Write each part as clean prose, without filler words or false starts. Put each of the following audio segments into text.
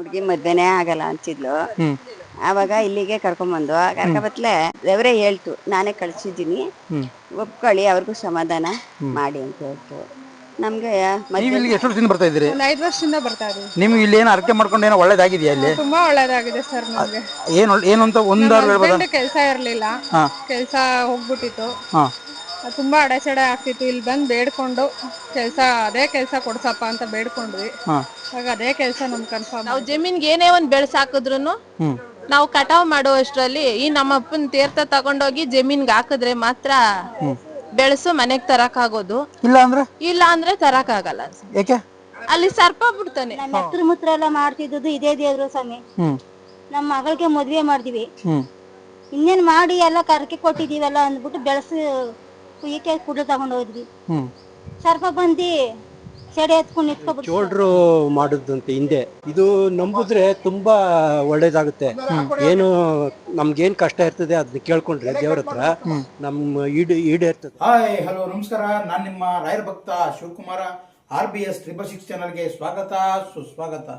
ಹುಡುಗಿ ಮದ್ವೆನೇ ಆಗಲ್ಲ ಅಂತಿದ್ಲು. ಆವಾಗ ಇಲ್ಲಿಗೆ ಕರ್ಕೊಂಬಂದು ಕರ್ಕೊಬತ್ಲೆ ದೇವರೇ ಹೇಳ್ತು, ನಾನೇ ಕಳ್ಸಿದ್ದೀನಿ, ಒಪ್ಕೊಳ್ಳಿ, ಅವ್ರಿಗೂ ಸಮಾಧಾನ ಮಾಡಿ ಅಂತ ಹೇಳ್ತು. ನಮ್ಗೆ ನೀವು ಇಲ್ಲಿಗೆ ಎಷ್ಟು ವರ್ಷದಿಂದ ಬರ್ತಾ ಇದ್ದೀರಿ? ಒಂದು 5 ವರ್ಷದಿಂದ ಬರ್ತಾ ಇದೀವಿ. ನಿಮ್ಗೆ ಇಲ್ಲಿ ಏನು ಅರ್ಕೆ ಮಾಡ್ಕೊಂಡು ಏನೋ ಒಳ್ಳೇದಾಗಿದೆಯಾ? ಇಲ್ಲಿ ತುಂಬಾ ಒಳ್ಳೇದಾಗಿದೆ ಸರ್. ನಮ್ಗೆ ಏನು ಅಂತ ಒಂದಾರು ಹೇಳ್ಬೋದಾ? ಕೆಲಸ ಇರ್ಲಿಲ್ಲ, ಕೆಲಸ ಹೋಗ್ಬಿಟ್ಟಿತ್ತು, ತುಂಬಾ ಅಡೆಚಣೆ ಆಗ್ತಿತ್ತು. ಇಲ್ಲಿ ಬಂದು ಬೇಡ್ಕೊಂಡು ಅದೇ ಕೆಲಸ ಕೊಡ್ಸಪ್ಪ ಅಂತ ಬೇಡ್ಕೊಂಡ್ವಿ. ಆಗ ಅದೇ ಕೆಲಸ ನಮ್ ಕನ್ಫರ್ಮ್. ನಾವು ಜಮೀನ್ಗೆ ಏನೇ ಒಂದ್ ಬೆಳ್ಸ ಹಾಕಿದ್ರು ನಾವು ಕಟಾವ್ ಮಾಡುವಷ್ಟರಲ್ಲಿ ಈ ನಮ್ಮ ಅಪ್ಪನ ತೀರ್ಥ ತಗೊಂಡೋಗಿ ಜಮೀನ್ಗೆ ಹಾಕಿದ್ರೆ ಮಾತ್ರ ಬೆಳೆಸು ಮನೆಗ್ ತರಕ್ ಆಗೋದು. ಇಲ್ಲ ಅಂದ್ರೆ ತರಕ್ ಆಗಲ್ಲ. ಯಾಕೆ? ಅಲ್ಲಿ ಸರ್ಪ ಬಿಡ್ತಾನೆ. ಹತ್ರ ಮುತ್ರ ಎಲ್ಲ ಮಾಡ್ತಿದ್ದು ಇದೇ ದೇವ್ರು ಸ್ವಾಮಿ. ನಮ್ಮ ಮಗಳಿಗೆ ಮದ್ವೆ ಮಾಡ್ದಿವಿ, ಇನ್ನೇನ್ ಮಾಡಿ ಎಲ್ಲ ಕರಕೆ ಕೊಟ್ಟಿದೀವಲ್ಲ ಅಂದ್ಬಿಟ್ಟು ಬೆಳೆಸು ಕುಯ್ಯಕ್ಕೆ ಕುಡ್ಲು ತಗೊಂಡ್ ಹೋದ್ವಿ. ಸರ್ಪ ಬಂದಿ ಸೆಡೆ ಎತ್ಕೊಂಡು ನಿಂತ್ಕೊಬಿಟ್ಟು ಚೋಳ್ರು ಮಾಡುದಂತೆ ಹಿಂದೆ. ಇದು ನಂಬುದ್ರೆ ತುಂಬಾ ಒಳ್ಳೇದಾಗುತ್ತೆ. ಏನು ನಮ್ಗೇನ್ ಕಷ್ಟ ಇರ್ತದೆ ಅದನ್ನ ಕೇಳ್ಕೊಂಡ್ರೆ ದೇವ್ರ ಹತ್ರ ನಮ್ಮ ಈಡೇರ್ತದೆ. ಹಾಯ್, ಹಲೋ, ನಮಸ್ಕಾರ. ನಾನು ನಿಮ್ಮ ರಾಯರ ಭಕ್ತ ಶಿವಕುಮಾರ. RBS 666 ಚಾನಲ್ಗೆ ಸ್ವಾಗತ, ಸುಸ್ವಾಗತ.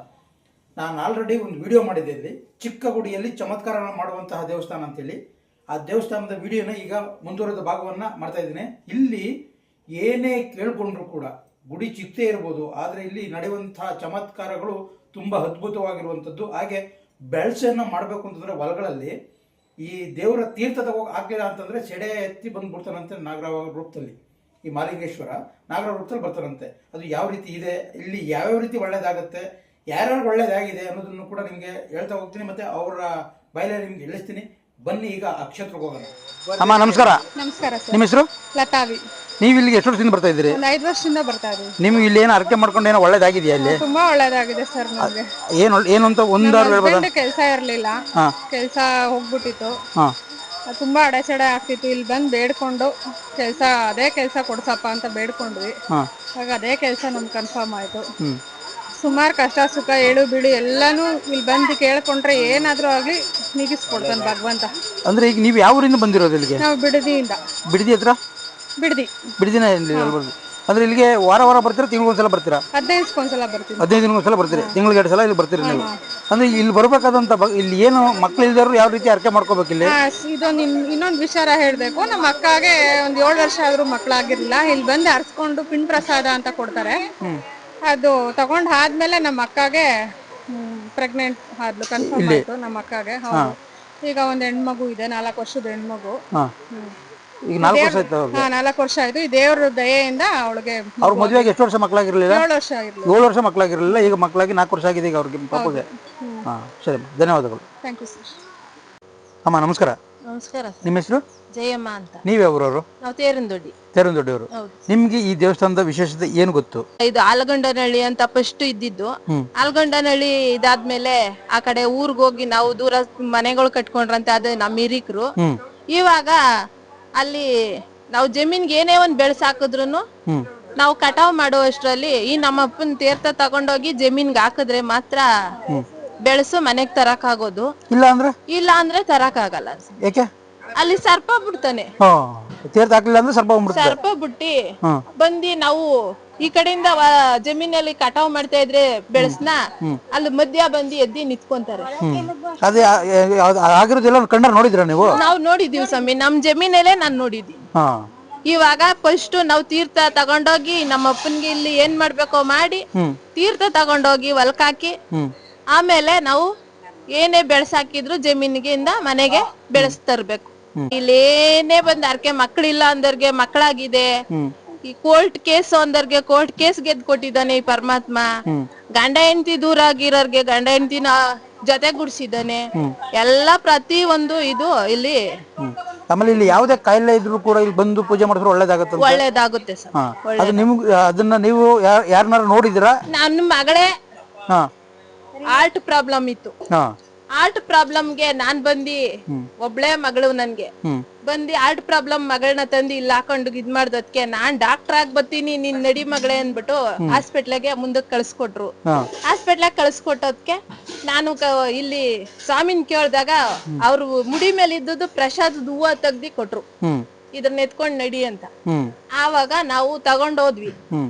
ನಾನು ಆಲ್ರೆಡಿ ಒಂದು ವಿಡಿಯೋ ಮಾಡಿದ್ದೆ ಇಲ್ಲಿ ಚಿಕ್ಕಗುಡಿಯಲ್ಲಿ ಚಮತ್ಕಾರ ಮಾಡುವಂತಹ ದೇವಸ್ಥಾನ ಅಂತೇಳಿ. ಆ ದೇವಸ್ಥಾನದ ವಿಡಿಯೋನ ಈಗ ಮುಂದುವರೆದ ಭಾಗವನ್ನ ಮಾಡ್ತಾ ಇದ್ದೀನಿ. ಇಲ್ಲಿ ಏನೇ ಕೇಳ್ಕೊಂಡ್ರು ಕೂಡ ಗುಡಿ ಚಿಕ್ಕದೇ ಇರ್ಬೋದು, ಆದರೆ ಇಲ್ಲಿ ನಡೆಯುವಂತಹ ಚಮತ್ಕಾರಗಳು ತುಂಬ ಅದ್ಭುತವಾಗಿರುವಂಥದ್ದು. ಹಾಗೆ ಬೆಳ್ಸನ್ನು ಮಾಡಬೇಕು ಅಂತಂದರೆ ಹೊಲಗಳಲ್ಲಿ ಈ ದೇವರ ತೀರ್ಥ ತಗೋಗಿ ಆಗಿಲ್ಲ ಅಂತಂದರೆ ಸೆಡೆ ಎತ್ತಿ ಬಂದ್ಬಿಡ್ತಾನಂತೆ ನಾಗರಾವ ರೂಪದಲ್ಲಿ. ಈ ಮಾಲಿಂಗೇಶ್ವರ ನಾಗರಾವ ರೂಪದಲ್ಲಿ ಬರ್ತಾರಂತೆ. ಅದು ಯಾವ ರೀತಿ ಇದೆ, ಇಲ್ಲಿ ಯಾವ್ಯಾವ ರೀತಿ ಒಳ್ಳೇದಾಗುತ್ತೆ, ಯಾರ್ಯಾರು ಒಳ್ಳೇದಾಗಿದೆ ಅನ್ನೋದನ್ನು ಕೂಡ ನಿಮಗೆ ಹೇಳ್ತಾ ಹೋಗ್ತೀನಿ, ಮತ್ತು ಅವರ ಬಾಯಲ್ಲಿ ನಿಮ್ಗೆ ಹೇಳಿಸ್ತೀನಿ. ಬನ್ನಿ ಈಗ ಅಕ್ಷತ್ರಕ್ಕೆ ಹೋಗೋಣ. ಅಮ್ಮ ನಮಸ್ಕಾರ. ನಮಸ್ಕಾರ ಸರ್. ನಿಮ್ಮ ಹೆಸರು? ಲತಾವಿ. ನೀವು ಇಲ್ಲಿಗೆ ಎಷ್ಟು ವರ್ಷದಿಂದ ಬರ್ತಾ ಇದ್ದೀರಿ? ಒಂದು 5 ವರ್ಷದಿಂದ ಬರ್ತಾ ಇದೀವಿ. ನಿಮ್ಗೆ ಇಲ್ಲಿ ಏನು ಅರ್ಕೆ ಮಾಡ್ಕೊಂಡು ಏನೋ ಒಳ್ಳೇದಾಗಿದೆಯಾ? ಇಲ್ಲಿ ತುಂಬಾ ಒಳ್ಳೇದಾಗಿದೆ ಸರ್. ನಮ್ಗೆ ಏನು ಅಂತ ಒಂದಾರು ಹೇಳ್ಬೋದಾ? ಕೆಲಸ ಇರ್ಲಿಲ್ಲ, ಕೆಲಸ ಹೋಗ್ಬಿಟ್ಟಿತ್ತು, ತುಂಬಾ ಅಡೆಚಣೆ ಆಗ್ತಿತ್ತು. ಇಲ್ಲಿ ಬಂದು ಬೇಡ್ಕೊಂಡು ಅದೇ ಕೆಲಸ ಕೊಡ್ಸಪ್ಪ ಅಂತ ಬೇಡ್ಕೊಂಡ್ವಿ. ಆಗ ಅದೇ ಕೆಲಸ ನಮ್ ಕನ್ಫರ್ಮ್ ಆಯ್ತು. ಸುಮಾರು ಕಷ್ಟ ಸುಖ ಏಳು ಬೀಳು ಎಲ್ಲಾನು ಇಲ್ಲಿ ಬಂದು ಕೇಳ್ಕೊಂಡ್ರೆ ಏನಾದ್ರೂ ಆಗ್ಲಿ ನೀಗಿಸ್ಕೊಡ್ತಾನೆ ಭಗವಂತ. ಅಂದ್ರೆ ಈಗ ನೀವು ಯಾವ ಊರಿಂದ ಬಂದಿರೋದು ಇಲ್ಲಿಗೆ? ನಾವು ಬಿಡದಿಯಿಂದ. ಬಿಡದಿ ಹತ್ರ? ಬಿಡದಿನ ಅಂದ್ರೆ ಇಲ್ಲಿಗೆ ವಾರ ಬರ್ತೀರಾ, ತಿಂಗಳಿಗೊಂದ್ಸಲ ಬರ್ತೀರಾ? 15 ದಿನಕ್ಕೊಂದ್ಸಲ ಬರ್ತೀವಿ. 15 ದಿನಕ್ಕೊಂದ್ಸಲ ಬರ್ತೀರಿ, ತಿಂಗಳಿಗೆ 2 ಸಲ ಇಲ್ಲಿ ಬರ್ತೀರಿ ನೀವು. ಅಂದ್ರೆ ಇಲ್ಲಿ ಬರ್ಬೇಕಾದಂತ ಇಲ್ಲಿ ಏನು ಮಕ್ಳು ಇಲ್ದಾರು ಯಾವ ರೀತಿ ಅರ್ಕೆ ಮಾಡ್ಕೋಬೇಕು ಇಲ್ಲಿ? ಇದೊಂದು ಇನ್ನೊಂದು ವಿಚಾರ ಹೇಳ್ಬೇಕು. ನಮ್ಮ ಅಕ್ಕಗೆ ಒಂದು 7 ವರ್ಷ ಆದ್ರೂ ಮಕ್ಕಳಾಗಿರ್ಲಿಲ್ಲ. ಇಲ್ಲಿ ಬಂದು ಅರ್ಸ್ಕೊಂಡು ಪಿಂಡ್ ಪ್ರಸಾದ ಅಂತ ಕೊಡ್ತಾರೆ. ಅದು ತಗೊಂಡ್ ಆದ್ಮೇಲೆ ನಮ್ಮ ಅಕ್ಕಗೆ ಪ್ರೆಗ್ನೆಂಟ್ ಆದ್ಲು, ಕನ್ಫರ್ಮ್ ಆಯ್ತು ನಮ್ಮ ಅಕ್ಕಗೆ. ಈಗ ಒಂದು ಹೆಣ್ಮಗು ಇದೆ, 4 ವರ್ಷದ ಹೆಣ್ಮಗು. ಈಗ 4 ವರ್ಷ ಆಯ್ತು? 4 ವರ್ಷ ಆಯ್ತು. ಈ ದೇವ್ರ ದಯೆಯಿಂದ ಅವಳಿಗೆ. ಅವ್ರ ಮದುವೆಗೆ ಎಷ್ಟು ವರ್ಷ ಮಕ್ಕಳಾಗಿರ್ಲಿಲ್ಲ? 7 ವರ್ಷ ಆಗಿರ್ಲಿಲ್ಲ. 7 ವರ್ಷ ಮಕ್ಕಳಾಗಿರ್ಲಿಲ್ಲ, ಈಗ ಮಕ್ಕಳಾಗಿ 4 ವರ್ಷ ಆಗಿದೆ ಈಗ ಅವ್ರಿಗೆ ಪಾಪಗೆ. ಸರಿ, ಧನ್ಯವಾದಗಳು. Thank you sir. ಅಮ್ಮ ನಮಸ್ಕಾರ. ನಮಸ್ಕಾರ. ನಿಮ್ಮ ಹೆಸರು? ಜಯಮ್ಮ ಅಂತ. ನೀವ್ಯಾವ್ರವರು? ನಾವು ತೇರಂದೊಡ್ಡಿ. ತೇರಂದೊಡ್ಡಿಯವರು. ನಿಮ್ಗೆ ಈ ದೇವಸ್ಥಾನದ ವಿಶೇಷತೆ ಏನು ಗೊತ್ತು? ಇದು ಆಲಗೊಂಡನಹಳ್ಳಿ ಅಂತ ಫಸ್ಟ್ ಇದ್ದಿದ್ದು. ಆಲಗೊಂಡನಹಳ್ಳಿ ಇದಾದ್ಮೇಲೆ ಆ ಕಡೆ ಊರ್ಗ್ ಹೋಗಿ ನಾವು ದೂರ ಮನೆಗಳು ಕಟ್ಕೊಂಡ್ರಂತೆ, ಅದು ನಮ್ಮ ಹಿರಿಕರು. ಇವಾಗ ಅಲ್ಲಿ ನಾವು ಜಮೀನ್ಗೆ ಏನೇ ಒಂದ್ ಬೆಳ್ಸ ಹಾಕಿದ್ರು ನಾವು ಕಟಾವ್ ಮಾಡುವಷ್ಟರಲ್ಲಿ ಈ ನಮ್ಮ ಅಪ್ಪನ ತೀರ್ಥ ತಗೊಂಡೋಗಿ ಜಮೀನ್ಗೆ ಹಾಕಿದ್ರೆ ಮಾತ್ರ ಬೆಳೆಸು ಮನೆಗ್ ತರಕ್ ಆಗೋದು. ಇಲ್ಲ ಅಂದ್ರೆ ತರಕ್ ಆಗಲ್ಲ. ಯಾಕೆ? ಅಲ್ಲಿ ಸರ್ಪ ಬಿಡ್ತಾನೆ. ತೀರ್ಥ ಹಾಕ್ಲಿಲ್ಲ ಅಂದ್ರೆ ಸರ್ಪ ಬಿಟ್ಟಿ ಬಂದಿ ನಾವು ಈ ಕಡೆಯಿಂದ ಜಮೀನಲ್ಲಿ ಕಟಾವ್ ಮಾಡ್ತಾ ಇದ್ರೆ ಬೆಳೆಸ್ನ ಅಲ್ಲಿ ಮಧ್ಯ ಬಂದಿ ಎದ್ದಿ ನಿಂತ್ಕೊಂತಾರೆ. ಅದೇ ಆಗಿರೋದೆಲ್ಲ ಕಣ್ಣಾರ ನೋಡಿದ್ರ ನೀವು? ನಾವು ನೋಡಿದೀವಿ ಸ್ವಾಮಿ, ನಮ್ ಜಮೀನಲ್ಲೇ ನಾನ್ ನೋಡಿದೀನಿ. ಇವಾಗ ಫಸ್ಟ್ ನಾವು ತೀರ್ಥ ತಗೊಂಡೋಗಿ ನಮ್ಮ ಅಪ್ಪನ್ಗೆ ಇಲ್ಲಿ ಏನ್ ಮಾಡ್ಬೇಕೋ ಮಾಡಿ ತೀರ್ಥ ತಗೊಂಡೋಗಿ ಹೊಲ್ಕಾಕಿ ಆಮೇಲೆ ನಾವು ಏನೇ ಬೆಳೆಸಾಕಿದ್ರು ಜಮೀನಿಗಿಂದ ಮನೆಗೆ ಬೆಳೆಸ್ ತರ್ಬೇಕು. ಇಲ್ಲೇನೇ ಬಂದ್ ಅರ್ಕೆ ಮಕ್ಳಿಲ್ಲ ಅಂದರ್ಗೆ ಮಕ್ಕಳಾಗಿದೆ, ಈ ಕೋರ್ಟ್ ಕೇಸ್ ಅಂದರ್ಗೆ ಕೋರ್ಟ್ ಕೇಸ್ ಗೆದ್ದು ಕೊಟ್ಟಿದ್ದಾನೆ ಈ ಪರಮಾತ್ಮ. ಗಂಡ ಹೆಂಡತಿ ದೂರ ಆಗಿರೋರ್ಗೆ ಗಂಡ ಹೆಂಡತಿನ ಜೊತೆಗೂಡ್ಸಿದ್ದಾನೆ. ಎಲ್ಲ ಪ್ರತಿ ಒಂದು ಇದು ಇಲ್ಲಿ. ಆಮೇಲೆ ಇಲ್ಲಿ ಯಾವುದೇ ಕಾಯಿಲೆ ಇದ್ರು ಕೂಡ ಇಲ್ಲಿ ಬಂದು ಪೂಜೆ ಮಾಡಿದ್ರೆ ಒಳ್ಳೇದಾಗುತ್ತೆ. ಒಳ್ಳೇದಾಗುತ್ತೆ ಸರ್. ಅದನ್ನ ನೀವು ಯಾರನ್ನಾರು ನೋಡಿದಿರಾ? ನನ್ನ ಮಗಳೇ ಹಾರ್ಟ್ ಪ್ರಾಬ್ಲಮ್ ಇತ್ತು. ಹಾರ್ಟ್ ಪ್ರಾಬ್ಲಮ್ಗೆ ನಾನ್ ಬಂದಿ ಒಬ್ಳೆ ಮಗಳು ನನ್ಗೆ ಬಂದಿ ಹಾರ್ಟ್ ಪ್ರಾಬ್ಲಮ್ ಮಗಳನ್ನ ತಂದು ಇಲ್ಲಿ ಹಾಕೊಂಡು ಇದ್ ಮಾಡ್ದದ್ಕೆ ನಾನ್ ಡಾಕ್ಟರ್ ಆಗಿ ಬರ್ತೀನಿ ನೀನ್ ನಡಿ ಮಗಳೇ ಅನ್ಬಿಟ್ಟು ಹಾಸ್ಪಿಟ್ಲಾಗೆ ಮುಂದಕ್ಕೆ ಕಳ್ಸ್ಕೊಟ್ರು. ಹಾಸ್ಪಿಟ್ಲಾಗ ಕಳ್ಸ್ಕೊಟ್ಟೋದ್ಕೆ ನಾನು ಇಲ್ಲಿ ಸ್ವಾಮಿನ್ ಕೇಳ್ದಾಗ ಅವ್ರು ಮುಡಿ ಮೇಲೆ ಇದ್ದದ್ದು ಪ್ರಸಾದದ ಹೂವ ತೆಗ್ದಿ ಕೊಟ್ರು, ಇದನ್ನ ಎತ್ಕೊಂಡ್ ನಡಿ ಅಂತ. ಆವಾಗ ನಾವು ತಗೊಂಡೋದ್ವಿ.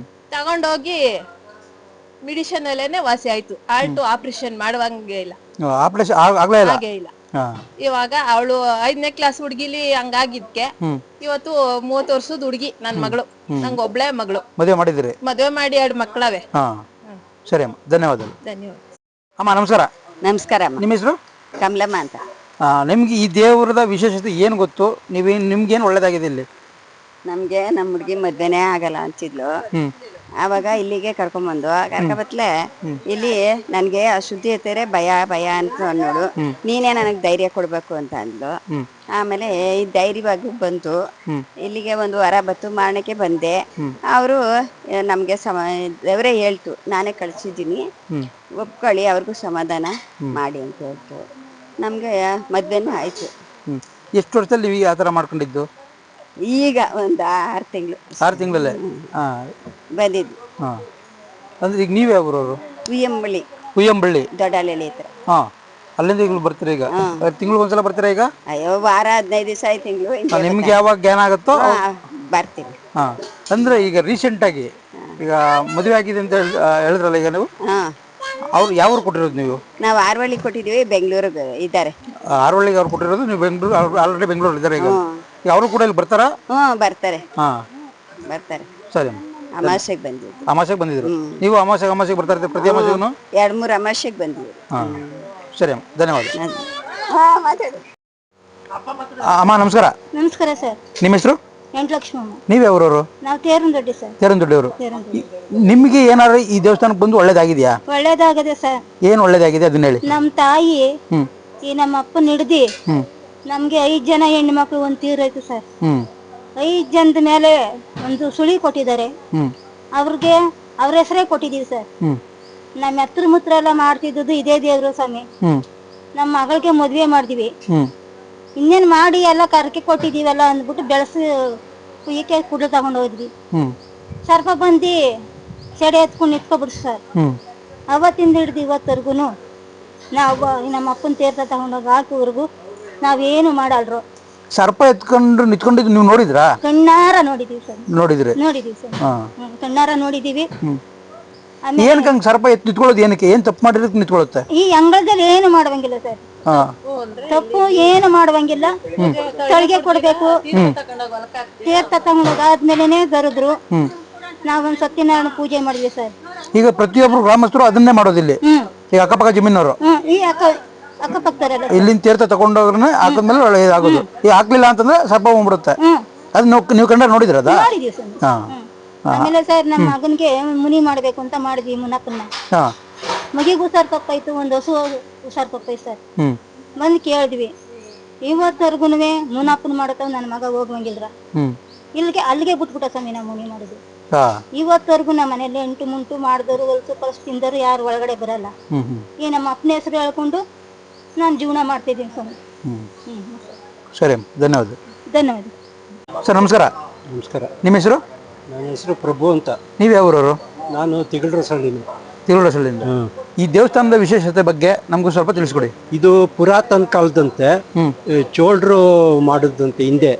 ತಗೊಂಡೋಗಿ ಮೆಡಿಷನ್ ಅಲ್ಲೇನೆ ವಾಸಿ ಆಯ್ತು. ಹಾರ್ಟ್ ಆಪರೇಷನ್ ಮಾಡುವಂಗೆ ಇಲ್ಲ, ಆಪರೇಷನ್ ಆಗ್ಲೇ ಇಲ್ಲ. ಹಾಗೆ ಇಲ್ಲ. ಹಾ ಇವಾಗ ಅವಳು 5ನೇ ಕ್ಲಾಸ್ ಹುಡುಗಿಲಿ ಹಂಗಾಗಿದ್ಕೆ ಇವತ್ತು 30 ವರ್ಷದ ಹುಡುಗಿ ನನ್ ಮಗಳು. ನಂಗೆ ಒಬ್ಳೆ ಮಗಳು. ಮದುವೆ ಮಾಡಿದಿರಿ? ಮದುವೆ ಮಾಡಿ 2 ಮಕ್ಕಳವೆ. ಹಾ, ಸರಿ ಅಮ್ಮ, ಧನ್ಯವಾದಗಳು. ಧನ್ಯವಾದ ಅಮ್ಮ ನಮಸ್ಕಾರ. ನಮಸ್ಕಾರ ಅಮ್ಮ. ನಿಮ್ಮ ಹೆಸರು? ಕಮಲಮ್ಮ ಅಂತ. ನಿಮ್ಗೆ ಈ ದೇವರದ ವಿಶೇಷತೆ ಏನು ಗೊತ್ತು? ನಿಮ್ಗೇನು ಒಳ್ಳೇದಾಗಿದೆ ಇಲ್ಲಿ? ನಮ್ಗೆ ನಮ್ಮ ಹುಡುಗಿ ಮದ್ವೆನೇ ಆಗಲ್ಲ ಅಂತಿದ್ಲು. ಆವಾಗ ಇಲ್ಲಿಗೆ ಕರ್ಕೊಂಬಂದು ಕರ್ಕೊಬತ್ಲೆ ಇಲ್ಲಿ ನನ್ಗೆ ಅಶುದ್ಧತೆರೆ ಭಯ ಭಯ ಅಂತ ನೋಡು, ನೀನೇ ನನಗೆ ಧೈರ್ಯ ಕೊಡ್ಬೇಕು ಅಂತ ಅಂದ್ಲು. ಆಮೇಲೆ ಈ ಧೈರ್ಯವಾಗಿ ಬಂತು. ಇಲ್ಲಿಗೆ 1 ವಾರ ಬತ್ತು ಮಾರಣಕ್ಕೆ ಬಂದೆ. ಅವರು ನಮ್ಗೆ ದೇವರೇ ಹೇಳ್ತು, ನಾನೇ ಕಳ್ಸಿದ್ದೀನಿ, ಒಪ್ಕೊಳ್ಳಿ, ಅವ್ರಿಗೂ ಸಮಾಧಾನ ಮಾಡಿ ಅಂತ ಹೇಳ್ತು. ನಮ್ಗೆ ಮದ್ವೆನೂ ಆಯ್ತು. ಎಷ್ಟು ವರ್ಷದಲ್ಲಿ ನೀವು ಆ ಥರ ಮಾಡ್ಕೊಂಡಿದ್ದು? ಈಗ ಒಂದು 6 ತಿಂಗಳು. 6 ತಿಂಗಳಲ್ಲೇ ಬಂದಿದ್ದು. ಹಾಂ, ಅಂದ್ರೆ ಈಗ ನೀವು ಯಾವ ಊರವರು? ಕುಯ್ಯಂಬಳ್ಳಿ ದೊಡ್ಡಹಳ್ಳಿ ಹತ್ರ. ಹಾಂ, ಅಲ್ಲಿಂದ ಈಗ ಬರ್ತೀರಾ? ಈಗ ತಿಂಗಳಿಗೆ ಒಂದ್ಸಲ ಬರ್ತೀರಾ ಈಗ? ಅಯ್ಯೋ, ವಾರ 15 ದಿವಸ 5 ತಿಂಗಳು ನಿಮ್ಗೆ ಯಾವಾಗ ಜ್ಞಾನ ಆಗುತ್ತೋ ಬರ್ತೀವಿ. ಹಾಂ, ಅಂದ್ರೆ ಈಗ ರೀಸೆಂಟಾಗಿ ಈಗ ಮದುವೆ ಆಗಿದೆ ಅಂತ ಹೇಳಿದ್ರಲ್ಲ ಈಗ ನೀವು, ಅವ್ರು ಯಾವ ಊರು ಕೊಟ್ಟಿರೋದು ನೀವು? ನಾವು ಆರ್ವಳ್ಳಿ ಕೊಟ್ಟಿದ್ದೀವಿ, ಬೆಂಗಳೂರಿಗೆ ಇದ್ದಾರೆ. ಆರ್ವಳ್ಳಿಗೆ ಅವ್ರು ಕೊಟ್ಟಿರೋದು, ನೀವು ಬೆಂಗಳೂರು ಆಲ್ರೆಡಿ ಬೆಂಗಳೂರು ಇದ್ದಾರೆ ಈಗ. ಅವರು ಕೂಡ ಇಲ್ಲಿ ಬರ್ತಾರಾ? ಬರ್ತಾರೆ. ಬರ್ತಾರೆ. ಸರಿ ಅಮ್ಮ. ಅಮಾವಾಸ್ಯೆಗೆ ಬಂದಿದ್ವಿ. ಅಮಾವಾಸ್ಯೆಗೆ ಬಂದಿದ್ರು ನೀವು? ಅಮಾವಾಸ್ಯೆಗೆ ಬರ್ತಾ ಇರ್ತೀವಿ ಪ್ರತಿ ಅಮಾವಾಸ್ಯೆಗೂ? 2-3 ಅಮಾವಾಸ್ಯೆಗೆ ಬಂದಿದ್ವಿ. ಹಾಂ, ಸರಿ ಅಮ್ಮ, ಧನ್ಯವಾದ. ಅಮ್ಮ ನಮಸ್ಕಾರ. ನಮಸ್ಕಾರ ಸರ್. ನಿಮ್ಮ ಹೆಸರು? ಎಂಟಲಕ್ಷ್ಮಮ್ಮ. ನೀವು ಯಾವ್ರವರು? ನಾವು ತೇರಂದೊಡ್ಡಿ ಸರ್. ತೇರಂದೊಡ್ಡಿಯವರು. ನಿಮಗೆ ಏನಾದ್ರು ಈ ದೇವಸ್ಥಾನಕ್ಕೆ ಬಂದು ಒಳ್ಳೇದಾಗಿದೆಯಾ? ಒಳ್ಳೇದಾಗದೆ ಸರ್. ಏನು ಒಳ್ಳೇದಾಗಿದೆ ಅದನ್ನ ಹೇಳಿ. ನಮ್ಮ ತಾಯಿ ಈ ನಮ್ಮ ಅಪ್ಪನ ಹಿಡ್ದಿ ನಮ್ಗೆ 5 ಜನ ಹೆಣ್ಣು ಮಕ್ಳು ಒಂದು ತೀರೋಯ್ತು ಸರ್. 5 ಜನದ ಮೇಲೆ ಒಂದು ಸುಳಿ ಕೊಟ್ಟಿದ್ದಾರೆ. ಅವ್ರಿಗೆ ಅವ್ರ ಹೆಸರೇ ಕೊಟ್ಟಿದೀವಿ ಸರ್. ನಮ್ಮ ಹತ್ರ ಮುತ್ರ ಎಲ್ಲ ಮಾಡ್ತಿದ್ದು ಇದೇ ದೇವ್ರು ಸ್ವಾಮಿ. ನಮ್ಮ ಮಗಳಿಗೆ ಮದ್ವೆ ಮಾಡಿದ್ವಿ. ಇನ್ನೇನ್ ಮಾಡಿ ಎಲ್ಲ ಕರಕೆ ಕೊಟ್ಟಿದೀವಲ್ಲ ಅಂದ್ಬಿಟ್ಟು ಬೆಳೆಸಿ ಕುಯ್ಯಕ್ಕೆ ಕುಡ್ಲು ತಗೊಂಡು ಹೋದ್ವಿ. ಸರ್ಪ ಬಂದು ಸೆಡೆ ಎತ್ಕೊಂಡು ನಿಂತ್ಕೊಬಿಡ್ತು ಸರ್. ಅವತ್ತಿಂದ ಹಿಡ್ದು ಇವತ್ತವರೆಗೂ ನಾವು ನಮ್ಮ ಅಪ್ಪನ ತೀರ್ಥ ತಗೊಂಡೋಗಿ ಹಾಕೋವರೆಗೂ ನಾವೇನು ಮಾಡಲ್ರು. ಸರ್ಪ ಎತ್ಕೊಂಡು ನಿಂತ್ಕೊಂಡಿದ್ದು ನೀವು ನೋಡಿದ್ರಾ? ಕಣ್ಣಾರ ನೋಡಿದೀವಿ ಸರ್. ನೋಡಿದ್ರಿ? ನೋಡಿದೀವಿ ಸರ್. ಕಣ್ಣಾರ ನೋಡಿದೀವಿ. ಏನಕ್ಕೆ ಹಂಗ ಸರ್ಪ ಎತ್ತು ನಿಂತ್ಕೊಳ್ಳೋದು? ಏನಕ್ಕೆ? ಏನ್ ತಪ್ಪು ಮಾಡಿರೋದಕ್ಕೆ ನಿಂತ್ಕೊಳ್ಳುತ್ತೆ? ಈ ಅಂಗಳದಲ್ಲಿ ಏನು ಮಾಡುವಂಗಿಲ್ಲ ಸರ್. ತಪ್ಪು ಏನು ಮಾಡುವಂಗಿಲ್ಲ. ತಳಿಗೆ ಕೊಡ್ಬೇಕು. ತೀರ್ಥ ತಗೊಂಡೋಗಾದ್ಮೇಲೆ ಬರುದ್ರು. ನಾವೊಂದ್ ಸತ್ಯನಾರಾಯಣ ಪೂಜೆ ಮಾಡಿದ್ವಿ ಸರ್. ಈಗ ಪ್ರತಿಯೊಬ್ರು ಗ್ರಾಮಸ್ಥರು ಅದನ್ನೇ ಮಾಡೋದಿಲ್ಲ. ಈಗ ಅಕ್ಕಪಕ್ಕ ಜಮೀನವರು ಈ ಅಕ್ಕಪಕ್ಕದವರೆಲ್ಲ ಇಲ್ಲಿಂದ ತೀರ್ಥ ತಗೊಂಡೋಗ್ರೆ ಹಾಕಿದ್ಮೇಲೆ ಒಳ್ಳೇದಾಗೋದು. ಈಗ ಹಾಕ್ಲಿಲ್ಲ ಅಂತಂದ್ರೆ ಸರ್ಪ ಹೋಗ್ಬಿಡುತ್ತೆ. ಅದ್ ನೀವು ಕಂಡ ನೋಡಿದ್ರ? ಮಾಡಿದೀವಿ ಸರ್. ಆಮೇಲೆ ಸರ್ ನಮ್ಮ ಮಗನ್ಗೆ ಮುನಿ ಮಾಡ್ಬೇಕು ಅಂತ ಮಾಡಿದ್ವಿ. ಮುನಪ್ಪನ್ನ ಮಗಿಗೂ ಹುಷಾರ್ ತಪ್ಪಾಯ್ತು, ಒಂದು ಹಸು ಹುಷಾರ್ ತಪ್ಪಾಯ್ತು ಸರ್. ಬಂದು ಕೇಳಿದ್ವಿ. ಇವತ್ತವರ್ಗು ಮುನಪ್ಪನ ಮಾಡತಾವ ನನ್ನ ಮಗ ಹೋಗುವಂಗಿಲ್ರ. ಅಲ್ಲಿಗೆ ಬಿಟ್ಬಿಟ್ಟ ಸ್ವಾಮಿ ನಾವು ಮುನಿ ಮಾಡುದು. ಇವತ್ತವರೆಗೂ ನಮ್ಮ ಮನೇಲಿ 8 ಮುಂಟು ಮಾಡಿದವರು ಹೊಲಸು ಕಲಸು ತಿಂದರು ಯಾರು ಒಳಗಡೆ ಬರಲ್ಲ. ಈ ನಮ್ಮ ಅಪ್ಪನ ಹೆಸರು ಹೇಳ್ಕೊಂಡು ನಾನು ಜೀವನ ಮಾಡ್ತಿದ್ದೀನಿ ಸ್ವಾಮಿ. ಸರಿ, ಧನ್ಯವಾದ. ಧನ್ಯವಾದ ಸರ್. ನಮಸ್ಕಾರ. ನಮಸ್ಕಾರ. ನಿಮ್ಮ ಹೆಸರು? ನನ್ನ ಹೆಸರು ಪ್ರಭು ಅಂತ. ನೀವು ಯಾವ ಊರವರು? ನಾನು ತಿಗಳರಸಳ್ಳಿನ. ತಿಗಳರಸಳ್ಳಿಯಿಂದ. ಈ ದೇವಸ್ಥಾನದ ವಿಶೇಷತೆ ಬಗ್ಗೆ ನಮಗೂ ಸ್ವಲ್ಪ ತಿಳಿಸ್ಕೊಡಿ. ಇದು ಪುರಾತನ ಕಾಲದಂತೆ ಚೋಳರು ಮಾಡಿದಂತೆ ಹಿಂದೆ.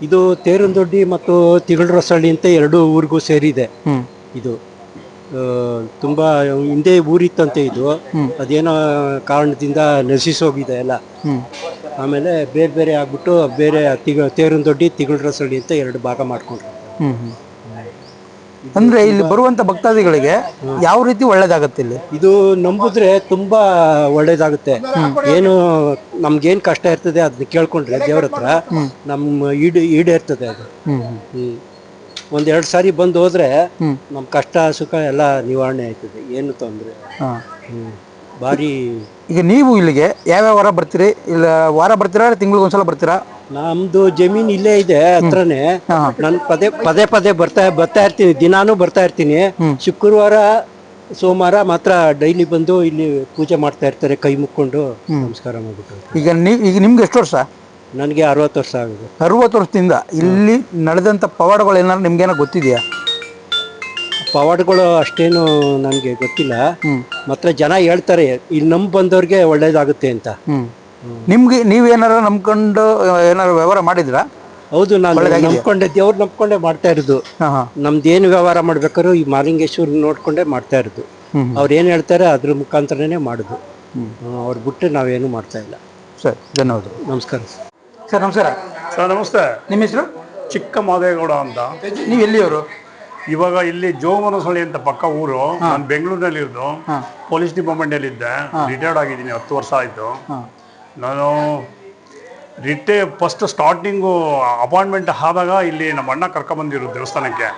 ಇದು ತೇರಂದೊಡ್ಡಿ ಮತ್ತು ತಿಗಳರಸಳ್ಳಿ ಅಂತ 2 ಊರಿಗೂ ಸೇರಿದೆ. ಇದು ತುಂಬಾ ಹಿಂದೆ ಊರಿತ್ತಂತೆ. ಇದು ಅದೇನೋ ಕಾರಣದಿಂದ ನಶಿಸೋಗಿದೆ ಎಲ್ಲ. ಆಮೇಲೆ ಬೇರೆ ಬೇರೆ ಆಗ್ಬಿಟ್ಟು ಬೇರೆ ತೇರಂದೊಡ್ಡಿ ತಿಗಳರಸಳ್ಳಿ ಅಂತ 2 ಭಾಗ ಮಾಡ್ಕೊಂಡ್ರು. ಅಂದ್ರೆ ಇಲ್ಲಿ ಬರುವಂತ ಭಕ್ತಾದಿಗಳಿಗೆ ಯಾವ ರೀತಿ ಒಳ್ಳೇದಾಗತ್ತೆ ಇಲ್ಲಿ? ಇದು ನಂಬಿದ್ರೆ ತುಂಬಾ ಒಳ್ಳೇದಾಗುತ್ತೆ. ಏನು ನಮ್ಗೇನ್ ಕಷ್ಟ ಇರ್ತದೆ ಅದನ್ನ ಕೇಳ್ಕೊಂಡ್ರೆ ದೇವ್ರ ಹತ್ರ ನಮ್ಮ ಈಡೇರ್ತದೆ ಅದು. 1-2 ಸಾರಿ ಬಂದು ಹೋದ್ರೆ ನಮ್ ಕಷ್ಟ ಸುಖ ಎಲ್ಲ ನಿವಾರಣೆ ಆಯ್ತದೆ. ಏನು ತೊಂದ್ರೆ ಭಾರಿ. ಈಗ ನೀವು ಇಲ್ಲಿಗೆ ಯಾವ್ಯಾವ ವಾರ ಬರ್ತೀರಿ? ಇಲ್ಲ ವಾರ ಬರ್ತೀರಾ, ತಿಂಗಳಿಗೆ ಒಂದ್ಸಲ ಬರ್ತೀರಾ? ನಮ್ದು ಜಮೀನ್ ಇಲ್ಲೇ ಇದೆ ಹತ್ರನೇ. ನಾನು ಪದೇ ಬರ್ತಾ ಇರ್ತೀನಿ. ದಿನಾನು ಬರ್ತಾ ಇರ್ತೀನಿ. ಶುಕ್ರವಾರ ಸೋಮವಾರ ಮಾತ್ರ ಡೈಲಿ ಬಂದು ಇಲ್ಲಿ ಪೂಜೆ ಮಾಡ್ತಾ ಇರ್ತಾರೆ. ಕೈ ಮುಕ್ಕೊಂಡು ನಮಸ್ಕಾರ ಮಾಡ್ಬಿಟ್ಟು. ಈಗ ನಿಮ್ಗೆ ಎಷ್ಟು ವರ್ಷ? ನನಗೆ 60 ವರ್ಷ ಆಗಿದೆ. 60 ವರ್ಷದಿಂದ ಇಲ್ಲಿ ನಡೆದಂತ ಪವಾಡಗಳು ಏನಾದ್ರು ನಿಮ್ಗೇನೋ ಗೊತ್ತಿದೆಯಾ? ಪವಾಡಗಳು ಅಷ್ಟೇನು ನನಗೆ ಗೊತ್ತಿಲ್ಲ. ಮಾತ್ರ ಜನ ಹೇಳ್ತಾರೆ ಇಲ್ಲಿ ಬಂದವ್ರಿಗೆ ಒಳ್ಳೇದಾಗುತ್ತೆ ಅಂತ. ನಿಮ್ಗೆ ನೀವೇನಾರು ನಂಬ್ಕೊಂಡು ಏನಾರು ವ್ಯವಹಾರ ಮಾಡಿದ್ರಾ? ಹೌದು, ನಾನು ನಂಬ್ಕೊಂಡೆ ಮಾಡ್ತಾ ಇರೋದು. ನಮ್ದೇನು ವ್ಯವಹಾರ ಮಾಡ್ಬೇಕಾದ್ರು ಈ ಮಾಲಿಂಗೇಶ್ವರ ನೋಡ್ಕೊಂಡೇ ಮಾಡ್ತಾ ಇರೋದು. ಅವ್ರು ಏನು ಹೇಳ್ತಾರೆ ಅದ್ರ ಮುಖಾಂತರನೇ ಮಾಡೋದು. ಅವ್ರು ಬಿಟ್ಟು ನಾವೇನು ಮಾಡ್ತಾ ಇಲ್ಲ. ಸರ್ ಧನ್ಯವಾದಗಳು. ನಮಸ್ಕಾರ ಸರ್. ನಮಸ್ಕಾರ ಸರ್ ನಮಸ್ತೆ. ನಿಮ್ಮ ಹೆಸರು? ಚಿಕ್ಕ ಮಾದೇಗೌಡ ಅಂತ. ನೀವು ಎಲ್ಲಿಯವರು? ಇವಾಗ ಇಲ್ಲಿ ಜೋಮನಸಳ್ಳಿ ಅಂತ ಪಕ್ಕ ಊರು. ನಾನು ಬೆಂಗಳೂರಿನಲ್ಲಿ ಇರೋದು. ಪೊಲೀಸ್ ಡಿಪಾರ್ಟ್ಮೆಂಟಲ್ಲಿ ಇದ್ದೆ. ರಿಟೈರ್ಡ್ ಆಗಿದ್ದೀನಿ, 10 ವರ್ಷ ಆಯಿತು. ನಾನು ಫಸ್ಟ್ ಸ್ಟಾರ್ಟಿಂಗು ಅಪಾಯಿಂಟ್ಮೆಂಟ್ ಆದಾಗ ಇಲ್ಲಿ ನಮ್ಮ ಅಣ್ಣ ಕರ್ಕೊಂಬಂದಿರು ದೇವಸ್ಥಾನಕ್ಕೆ.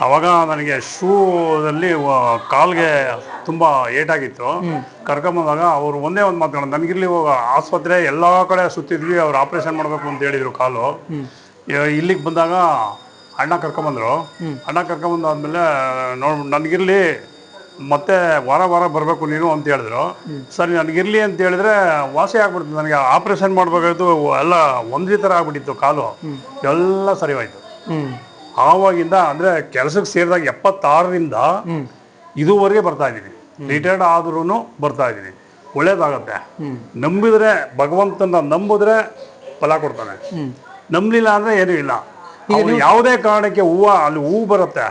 ಅವಾಗ ನನಗೆ ಶೂದಲ್ಲಿ ಕಾಲ್ಗೆ ತುಂಬ ಏಟಾಗಿತ್ತು. ಕರ್ಕೊಂಬಂದಾಗ ಅವರು ಒಂದೇ ಒಂದು ಮಾತಾಡೋದು, ನನಗಿರ್ಲಿ ಆಸ್ಪತ್ರೆ ಎಲ್ಲ ಕಡೆ ಸುತ್ತಿದ್ವಿ, ಅವ್ರು ಆಪ್ರೇಷನ್ ಮಾಡಬೇಕು ಅಂತ ಹೇಳಿದರು ಕಾಲು. ಇಲ್ಲಿಗೆ ಬಂದಾಗ ಅಣ್ಣ ಕರ್ಕೊಂಬಂದರು. ಅಣ್ಣ ಕರ್ಕೊಂಬಂದಾದ್ಮೇಲೆ ನನಗಿರ್ಲಿ ಮತ್ತೆ ವಾರ ವಾರ ಬರಬೇಕು ನೀನು ಅಂತ ಹೇಳಿದ್ರು. ಸರಿ ನನಗಿರ್ಲಿ ಅಂತ ಹೇಳಿದ್ರೆ ವಾಸಿ ಆಗ್ಬಿಡ್ತು. ನನಗೆ ಆಪ್ರೇಷನ್ ಮಾಡಬೇಕಾಯ್ತು, ಎಲ್ಲ ಒಂದೇ ಥರ ಆಗ್ಬಿಟ್ಟಿತ್ತು ಕಾಲು, ಎಲ್ಲ ಸರಿ ಹೋಯ್ತು. ಆವಾಗಿಂದ ಅಂದರೆ ಕೆಲಸಕ್ಕೆ ಸೇರಿದಾಗ 76ರಿಂದ ಇದುವರೆಗೆ ಬರ್ತಾ ಇದ್ದೀನಿ. ರಿಟೈರ್ಡ್ ಆದ್ರೂ ಬರ್ತಾ ಇದ್ದೀನಿ. ಒಳ್ಳೇದಾಗತ್ತೆ. ನಂಬಿದ್ರೆ, ಭಗವಂತನ ನಂಬಿದ್ರೆ ಫಲ ಕೊಡ್ತಾನೆ. ನಂಬಲಿಲ್ಲ ಅಂದರೆ ಏನೂ ಇಲ್ಲ. ಯಾವುದೇ ಕಾರಣಕ್ಕೆ ಅಲ್ಲಿ ಹೂವು ಬರುತ್ತೆ.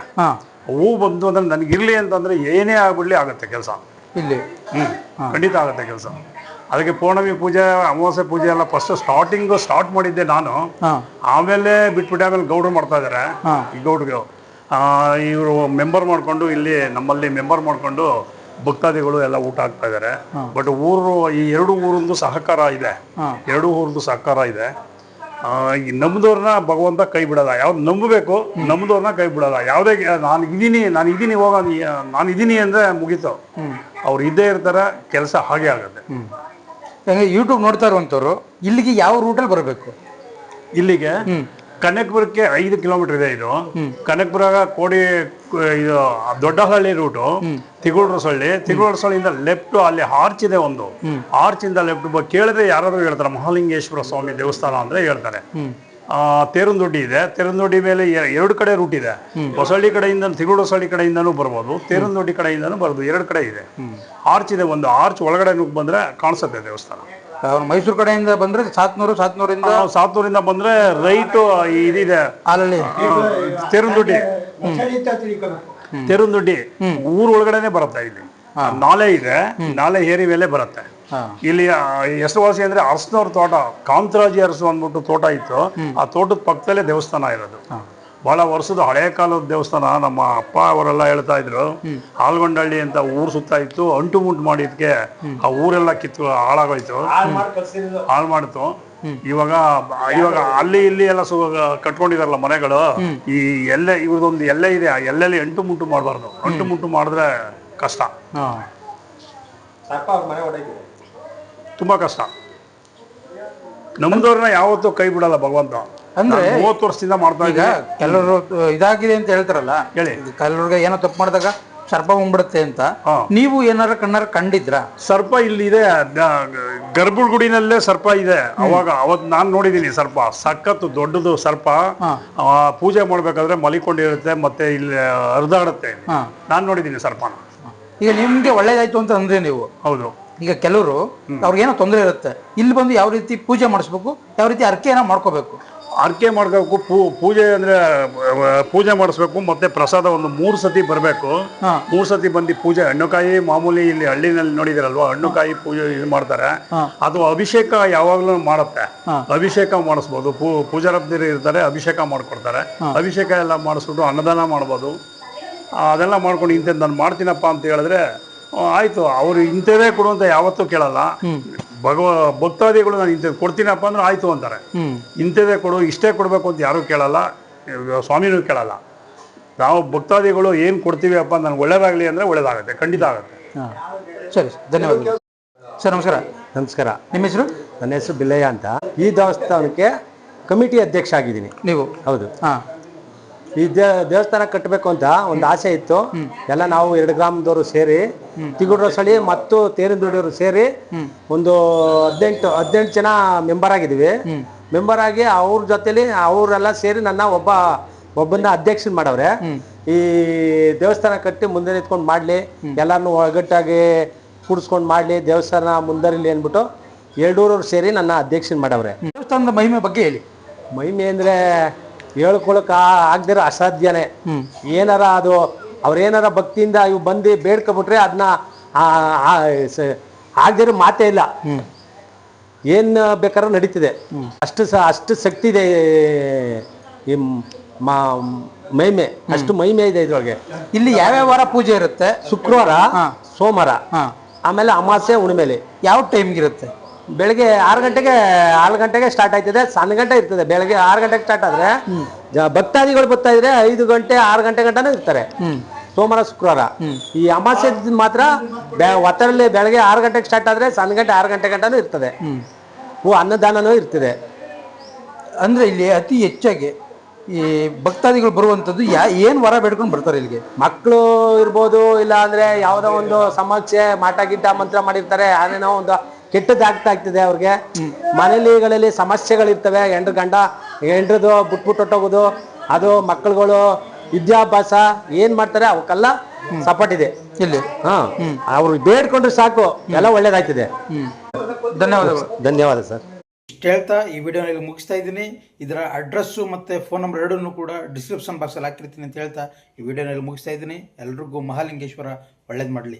ಹೂವು ಬಂದು ಅಂದ್ರೆ ನನಗಿರ್ಲಿ ಅಂತಂದ್ರೆ ಏನೇ ಆಗ್ಬಿಡ್ಲಿ ಆಗುತ್ತೆ ಕೆಲಸ ಇಲ್ಲಿ. ಖಂಡಿತ ಆಗುತ್ತೆ ಕೆಲಸ. ಅದಕ್ಕೆ ಪೌರ್ಣಮಿ ಪೂಜೆ, ಅಮಾವಾಸ್ಯೆ ಪೂಜೆ ಎಲ್ಲ ಫಸ್ಟ್ ಸ್ಟಾರ್ಟ್ ಮಾಡಿದ್ದೆ ನಾನು. ಆಮೇಲೆ ಬಿಟ್ಬಿಟ್ಟೆ. ಆಮೇಲೆ ಗೌಡ್ರು ಮಾಡ್ತಾ ಇದ್ದಾರೆ. ಗೌಡ್ರಿಗೆ ಇವರು ಮೆಂಬರ್ ಮಾಡ್ಕೊಂಡು ಇಲ್ಲಿ ನಮ್ಮಲ್ಲಿ ಮೆಂಬರ್ ಮಾಡ್ಕೊಂಡು ಭಕ್ತಾದಿಗಳು ಎಲ್ಲ ಊಟ ಹಾಕ್ತಾ ಇದ್ದಾರೆ. ಬಟ್ ಈ 2 ಊರಿಂದು ಸಹಕಾರ ಇದೆ. 2 ಊರದ್ದು ಸಹಕಾರ ಇದೆ. ನಂಬಿದವ್ರನ್ನ ಭಗವಂತ ಕೈ ಬಿಡಲ್ಲ. ಯಾವ್ದು ನಂಬಬೇಕು, ನಂಬಿದವ್ರನ್ನ ಕೈ ಬಿಡಲ್ಲ. ಯಾವುದೇ ನಾನು ಇದೀನಿ ಹೋಗ ನಾನು ಇದೀನಿ ಅಂದರೆ ಮುಗೀತು. ಅವ್ರು ಇದ್ದೇ ಇರ್ತಾರೆ, ಕೆಲಸ ಹಾಗೆ ಆಗುತ್ತೆ. ಯೂಟ್ಯೂಬ್ ನೋಡ್ತಾ ಇರುವಂಥವ್ರು ಇಲ್ಲಿಗೆ ಯಾವ ರೂಟಲ್ಲಿ ಬರಬೇಕು? ಇಲ್ಲಿಗೆ ಕನಕಪುರಕ್ಕೆ 5 ಕಿಲೋಮೀಟರ್ ಇದೆ. ಇದು ಕನಕಪುರ ಕೋಡಿ, ಇದು ದೊಡ್ಡಹಳ್ಳಿ ರೂಟು, ತಿಗುಳ್ರಸಳ್ಳಿಯಿಂದ ಲೆಫ್ಟ್ ಅಲ್ಲಿ ಆರ್ಚ್ ಇದೆ. ಒಂದು ಆರ್ಚಿಂದ ಲೆಫ್ಟ್ ಕೇಳಿದ್ರೆ ಯಾರಾದ್ರೂ ಹೇಳ್ತಾರೆ ಮಹಾಲಿಂಗೇಶ್ವರ ಸ್ವಾಮಿ ದೇವಸ್ಥಾನ ಅಂದ್ರೆ ಹೇಳ್ತಾರೆ. ತೇರುಂದೊಡ್ಡಿ ಇದೆ. ತೇರುಂದೊಡ್ಡಿ ಮೇಲೆ 2 ಕಡೆ ರೂಟ್ ಇದೆ. ಹೊಸಳ್ಳಿ ಕಡೆಯಿಂದ, ತಿಗುಳ್ರಸಳ್ಳಿ ಕಡೆಯಿಂದನೂ ಬರ್ಬೋದು, ತೇರುಂದೊಡ್ಡಿ ಕಡೆಯಿಂದನೂ ಬರ್ಬೋದು. 2 ಕಡೆ ಇದೆ. ಆರ್ಚ್ ಇದೆ. ಒಂದು ಆರ್ಚ್ ಒಳಗಡೆ ನುಗ್ಗಿ ಬಂದ್ರೆ ಕಾಣಿಸುತ್ತೆ ದೇವಸ್ಥಾನ. ಮೈಸೂರು ಕಡೆಯಿಂದ ಬಂದ್ರೆ ಸಾತ್ನೂರಿಂದ ಬಂದ್ರೆ ರೈಟ್ ಇದಿದೆ ಅಲ್ಲಲ್ಲಿ ತೇರುಂದೊಡ್ಡಿ ಊರ್ ಒಳಗಡೆನೆ ಬರುತ್ತೆ. ಇಲ್ಲಿ ನಾಲೆ ಇದೆ. ನಾಲೆ ಏರಿ ಮೇಲೆ ಬರುತ್ತೆ. ಇಲ್ಲಿ ಹೆಸರುವಾಸಿ ಅಂದ್ರೆ ಅರಸನವ್ರ ತೋಟ, ಕಾಂತರಾಜಿ ಅರಸು ಅಂದ್ಬಿಟ್ಟು ತೋಟ ಇತ್ತು. ಆ ತೋಟದ ಪಕ್ಕದಲ್ಲೇ ದೇವಸ್ಥಾನ ಇರೋದು. ಬಹಳ ವರ್ಷದ ಹಳೆ ಕಾಲದ ದೇವಸ್ಥಾನ. ನಮ್ಮ ಅಪ್ಪ ಅವರೆಲ್ಲ ಹೇಳ್ತಾ ಇದ್ರು, ಆಲ್ಗೊಂಡಳ್ಳಿ ಅಂತ ಊರು ಸುತ್ತ ಇತ್ತು. ಅಂಟು ಮುಂಟು ಮಾಡಿದ್ಕೆ ಆ ಊರೆಲ್ಲ ಹಾಳಾಗೋಯ್ತು, ಹಾಳು ಮಾಡ್ತು. ಇವಾಗ ಅಲ್ಲಿ ಇಲ್ಲಿ ಎಲ್ಲ ಕಟ್ಕೊಂಡಿದಾರಲ್ಲ ಮನೆಗಳು. ಈ ಎಲ್ಲೆ ಇವ್ರದೊಂದು ಎಲ್ಲೆ ಇದೆ. ಆ ಎಲ್ಲೆಲ್ಲಿ ಅಂಟು ಮುಂಟು ಮಾಡಬಾರ್ದು. ಅಂಟು ಮುಂಟು ಮಾಡಿದ್ರೆ ಕಷ್ಟ, ತುಂಬಾ ಕಷ್ಟ. ನಮ್ದವ್ರನ್ನ ಯಾವತ್ತೂ ಕೈ ಬಿಡಲ್ಲ ಭಗವಂತ. ಅಂದ್ರೆ 30 ವರ್ಷದಿಂದ ಮಾಡ್ತಾ ಇದ್ದ. ಕೆಲವರು ಇದಾಗಿದೆ ಅಂತ ಹೇಳ್ತಾರಲ್ಲ, ಹೇಳಿ. ಕೆಲವ್ರಿಗೆ ಏನೋ ತಪ್ಪು ಮಾಡಿದಾಗ ಸರ್ಪ ಬಂದ್ಬಿಡುತ್ತೆ ಅಂತ. ನೀವು ಏನಾರ ಕಂಡಿದ್ರ? ಸರ್ಪ ಇಲ್ಲಿ ಇದೆ. ಗರ್ಭಗುಡಿ ಗುಡಿನಲ್ಲೇ ಸರ್ಪ ಇದೆ. ಅವತ್ತು ನಾನು ನೋಡಿದೀನಿ ಸರ್ಪ. ಸಖತ್ತು ದೊಡ್ಡದು ಸರ್ಪ. ಪೂಜೆ ಮಾಡ್ಬೇಕಾದ್ರೆ ಮಲಿಕೊಂಡಿರುತ್ತೆ, ಮತ್ತೆ ಇಲ್ಲಿ ಹರಿದಾಡುತ್ತೆ. ನಾನು ನೋಡಿದೀನಿ ಸರ್ಪನ. ಈಗ ನಿಮ್ಗೆ ಒಳ್ಳೇದಾಯ್ತು ಅಂತ ಅಂದ್ರೆ ನೀವು. ಹೌದು. ಈಗ ಕೆಲವರು ಅವ್ರಿಗೇನೋ ತೊಂದರೆ ಇರುತ್ತೆ, ಇಲ್ಲಿ ಬಂದು ಯಾವ ರೀತಿ ಪೂಜೆ ಮಾಡಿಸ್ಬೇಕು, ಯಾವ ರೀತಿ ಅರ್ಕೆ ಏನೋ ಮಾಡ್ಕೋಬೇಕು? ಅರ್ಕೆ ಮಾಡ್ಕೋಬೇಕು. ಪೂಜೆ ಅಂದ್ರೆ ಪೂಜೆ ಮಾಡಿಸ್ಬೇಕು. ಮತ್ತೆ ಪ್ರಸಾದ ಒಂದು 3 ಸತಿ ಬರಬೇಕು. 3 ಸತಿ ಬಂದು ಪೂಜೆ, ಹಣ್ಣುಕಾಯಿ ಮಾಮೂಲಿ ಇಲ್ಲಿ ಹಳ್ಳಿನಲ್ಲಿ ನೋಡಿದಿರಲ್ವಾ, ಹಣ್ಣುಕಾಯಿ ಪೂಜೆ ಇದು ಮಾಡ್ತಾರೆ. ಅದು ಅಭಿಷೇಕ ಯಾವಾಗ್ಲೂ ಮಾಡುತ್ತೆ. ಅಭಿಷೇಕ ಮಾಡಿಸ್ಬೋದು. ಪೂಜಾರಬ್ದಿರು ಇರ್ತಾರೆ, ಅಭಿಷೇಕ ಮಾಡ್ಕೊಡ್ತಾರೆ. ಅಭಿಷೇಕ ಎಲ್ಲ ಮಾಡಿಸ್ಬಿಟ್ಟು ಅನ್ನದಾನ ಮಾಡ್ಬೋದು. ಅದೆಲ್ಲ ಮಾಡ್ಕೊಂಡು ಇಂಥದ್ದು ನಾನು ಮಾಡ್ತೀನಪ್ಪ ಅಂತ ಹೇಳಿದ್ರೆ ಆಯ್ತು. ಅವ್ರು ಇಂಥದೇ ಕೊಡು ಅಂತ ಯಾವತ್ತೂ ಕೇಳಲ್ಲ. ಭಕ್ತಾದಿಗಳು ನಾನು ಇಂಥದ್ದು ಕೊಡ್ತೀನಪ್ಪ ಅಂದ್ರೆ ಆಯ್ತು ಅಂತಾರೆ. ಇಂಥದೇ ಕೊಡು, ಇಷ್ಟೇ ಕೊಡ್ಬೇಕು ಅಂತ ಯಾರೂ ಕೇಳಲ್ಲ, ಸ್ವಾಮಿನೂ ಕೇಳಲ್ಲ. ನಾವು ಭಕ್ತಾದಿಗಳು ಏನು ಕೊಡ್ತೀವಿ ಅಪ್ಪ ನನಗೆ ಒಳ್ಳೇದಾಗಲಿ ಅಂದರೆ ಒಳ್ಳೇದಾಗುತ್ತೆ, ಖಂಡಿತ ಆಗುತ್ತೆ. ಸರಿ, ಧನ್ಯವಾದ ಸರ್. ನಮಸ್ಕಾರ. ನಮಸ್ಕಾರ. ನಿಮ್ಮ ಹೆಸರು? ನನ್ನ ಹೆಸರು ಬಿಲ್ಲಯ್ಯ ಅಂತ. ಈ ದೇವಸ್ಥಾನಕ್ಕೆ ಕಮಿಟಿ ಅಧ್ಯಕ್ಷ ಆಗಿದ್ದೀನಿ. ನೀವು? ಹೌದು. ಈ ದೇವಸ್ಥಾನ ಕಟ್ಟಬೇಕು ಅಂತ ಒಂದು ಆಸೆ ಇತ್ತು. ಎಲ್ಲ ನಾವು 2 ಗ್ರಾಮದವರು ಸೇರಿ, ತಿಗುಡ್ರಸಳ್ಳಿ ಮತ್ತು ತೇರುಂದೊಡ್ಡಿಯವರು ಸೇರಿ ಒಂದು 18 ಜನ ಮೆಂಬರ್ ಆಗಿದ್ದೀವಿ. ಮೆಂಬರ್ ಆಗಿ ಅವ್ರ ಜೊತೆಲಿ ಅವರೆಲ್ಲ ಸೇರಿ ಒಬ್ಬನ ಅಧ್ಯಕ್ಷನ್ ಮಾಡವ್ರೆ. ಈ ದೇವಸ್ಥಾನ ಕಟ್ಟಿ ಮುಂದೆ ನಿಂತ್ಕೊಂಡು ಮಾಡಲಿ, ಎಲ್ಲರನ್ನೂ ಒಗ್ಗಟ್ಟಾಗಿ ಕೂಡಿಸ್ಕೊಂಡು ಮಾಡಲಿ, ದೇವಸ್ಥಾನ ಮುಂದರಿಲಿ ಅಂದ್ಬಿಟ್ಟು 2 ಸೇರಿ ನನ್ನ ಅಧ್ಯಕ್ಷನ್ ಮಾಡವ್ರೆ. ದೇವಸ್ಥಾನದ ಮಹಿಮೆ ಬಗ್ಗೆ ಹೇಳಿ. ಮಹಿಮೆ ಅಂದರೆ ಹೇಳ್ಕೊಳಕ್ ಆಗದಿರೋ ಅಸಾಧ್ಯನೇ. ಏನಾರ ಅದು ಅವ್ರೇನಾರ ಭಕ್ತಿಯಿಂದ ಇವು ಬಂದು ಬೇಡ್ಕೊಬಿಟ್ರೆ ಅದನ್ನ ಆಗದಿರೋ ಮಾತೇ ಇಲ್ಲ. ಏನು ಬೇಕಾದ್ರೂ ನಡೀತಿದೆ. ಅಷ್ಟು ಶಕ್ತಿ ಇದೆ ಈ ಮಹಿಮೆ, ಅಷ್ಟು ಮಹಿಮೆ ಇದೆ ಇದ್ರೊಳಗೆ. ಇಲ್ಲಿ ಯಾವ್ಯಾವ ವಾರ ಪೂಜೆ ಇರುತ್ತೆ? ಶುಕ್ರವಾರ, ಸೋಮವಾರ, ಆಮೇಲೆ ಅಮಾವಾಸ್ಯೆ, ಹುಣ್ಣಿಮೆಲಿ. ಯಾವ ಟೈಮ್ಗೆ ಇರುತ್ತೆ? ಬೆಳಗ್ಗೆ 6 ಗಂಟೆಗೆ ಸ್ಟಾರ್ಟ್ ಆಯ್ತದೆ. 1 ಗಂಟೆ ಇರ್ತದೆ. ಬೆಳಗ್ಗೆ 6 ಗಂಟೆಗೆ ಸ್ಟಾರ್ಟ್ ಆದ್ರೆ ಭಕ್ತಾದಿಗಳು ಬರ್ತಾ ಇದ್ರೆ 5 ಗಂಟೆ 6 ಗಂಟೆ ಗಂಟನೂ ಇರ್ತಾರೆ ಸೋಮವಾರ ಶುಕ್ರವಾರ. ಈ ಅಮಾವಾಸ್ಯೆ ಮಾತ್ರ ಒತ್ತರಲ್ಲಿ ಬೆಳಗ್ಗೆ 6 ಗಂಟೆಗೆ ಸ್ಟಾರ್ಟ್ ಆದ್ರೆ 1 ಗಂಟೆ 6 ಗಂಟೆ ಗಂಟನೂ ಇರ್ತದೆ. ಅನ್ನದಾನನೂ ಇರ್ತದೆ. ಅಂದ್ರೆ ಇಲ್ಲಿ ಅತಿ ಹೆಚ್ಚಾಗಿ ಈ ಭಕ್ತಾದಿಗಳು ಬರುವಂಥದ್ದು ಏನು ವರ ಬೇಡ್ಕೊಂಡು ಬರ್ತಾರೆ ಇಲ್ಲಿಗೆ? ಮಕ್ಕಳು ಇರ್ಬೋದು, ಇಲ್ಲ ಅಂದ್ರೆ ಯಾವುದೋ ಒಂದು ಸಮಸ್ಯೆ ಮಾಟ ಗಿಟ್ಟ ಮಂತ್ರ ಮಾಡಿರ್ತಾರೆ, ಅದೇನೋ ಒಂದು ಕೆಟ್ಟದಾಗ್ತಾ ಆಗ್ತದೆ ಅವ್ರಿಗೆ. ಮನೆಗಳಲ್ಲಿ ಸಮಸ್ಯೆಗಳಿರ್ತವೆ. ಹೆಂಡ್ರದು ಬಿಟ್ಬಿಟ್ಟು ಹೊಟ್ಟೋಗೋದು, ಅದು ಮಕ್ಕಳುಗಳು ವಿದ್ಯಾಭ್ಯಾಸ ಏನ್ ಮಾಡ್ತಾರೆ ಅವಕ್ಕೆಲ್ಲ ಸಪೋರ್ಟ್ ಇದೆ ಇಲ್ಲಿ. ಅವ್ರು ಬೇಡ್ಕೊಂಡ್ರೆ ಸಾಕು, ಎಲ್ಲ ಒಳ್ಳೇದಾಗ್ತದೆ. ಧನ್ಯವಾದಗಳು. ಧನ್ಯವಾದ ಸರ್. ಇಷ್ಟು ಹೇಳ್ತಾ ಈ ವಿಡಿಯೋನ ಮುಗಿಸ್ತಾ ಇದ್ದೀನಿ. ಇದರ ಅಡ್ರೆಸ್ಸು ಮತ್ತು ಫೋನ್ ನಂಬರ್ ಎರಡನ್ನೂ ಕೂಡ ಡಿಸ್ಕ್ರಿಪ್ಷನ್ ಬಾಕ್ಸಲ್ಲಿ ಹಾಕಿರ್ತೀನಿ ಅಂತ ಹೇಳ್ತಾ ಈ ವಿಡಿಯೋನಲ್ಲಿ ಮುಗಿಸ್ತಾ ಇದ್ದೀನಿ. ಎಲ್ರಿಗೂ ಮಹಾಲಿಂಗೇಶ್ವರ ಒಳ್ಳೇದು ಮಾಡಲಿ.